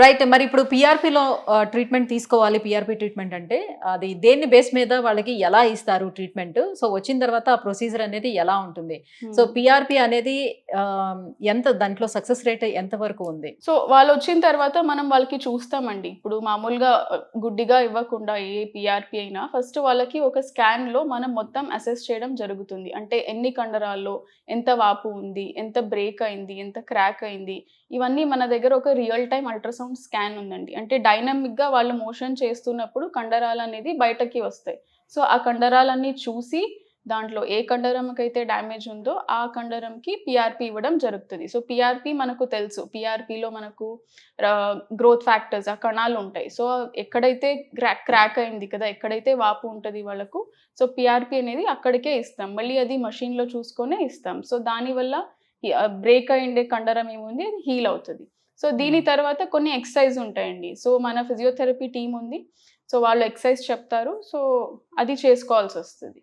Right. మరి ఇప్పుడు పీఆర్‌పీలో treatment తీసుకోవాలి. పీఆర్‌పీ ట్రీట్మెంట్ అంటే అది దేన్ని బేస్ మీద వాళ్ళకి ఎలా ఇస్తారు ట్రీట్మెంట్? సో, వచ్చిన తర్వాత ఆ ప్రొసీజర్ అనేది ఎలా ఉంటుంది? సో, హ్మ్. పీఆర్‌పీ అనేది ఆహ్, ఎంత దాంట్లో సక్సెస్ రేట్ ఎంత వరకు ఉంది? సో, వాళ్ళొచ్చిన తర్వాత మనం వాళ్ళకి చూస్తామండి. ఇప్పుడు మామూలుగా గుడ్డిగా ఇవ్వకుండా ఏ పీఆర్‌పీ అయినా ఫస్ట్ వాళ్ళకి ఒక స్కాన్‌లో మనం మొత్తం అసెస్ చేయడం జరుగుతుంది. అంటే ఎన్ని కండరాల్లో ఎంత వాపు ఉంది, ఎంత బ్రేక్ అయింది, ఎంత క్రాక్ అయింది, ఇవన్నీ మన దగ్గర ఒక రియల్ టైమ్ అల్ట్రాసౌండ్ స్కాన్ ఉందండి. అంటే డైనమిక్‌గా వాళ్ళు మోషన్ చేస్తున్నప్పుడు కండరాలనేది బయటకి వస్తాయి. సో, ఆ కండరాలన్నీ చూసి దాంట్లో ఏ కండరంకైతే డ్యామేజ్ ఉందో ఆ కండరంకి పీఆర్‌పీ ఇవ్వడం జరుగుతది. సో, పీఆర్‌పీ మనకు తెలుసు. పీఆర్‌పీలో మనకు గ్రోత్ ఫ్యాక్టర్స్ ఆ కణాలుంటాయి. సో, ఎక్కడైతే క్రాక్ అయింది కదా! ఎక్కడైతే వాపు ఉంటది వాళ్ళకు, సో, పీఆర్‌పీ అనేది అక్కడికే ఇస్తాం. మళ్ళీ అది మషీన్‌లో చూసుకొనే ఇస్తాం. సో, దానివల్ల బ్రేక్ అయ్యుండే కండరం ఏముంది అది హీల్ అవుతది. సో, దీని హ్మ్. తర్వాత కొన్ని ఎక్సర్‌సైజ్ ఉంటాయండి. సో, మన ఫిజియోథెరపీ టీమ్ ఉంది. సో, వాళ్ళు ఎక్సర్‌సైజ్ చెప్తారు. సో, అది చేసుకోవాల్సొస్తది.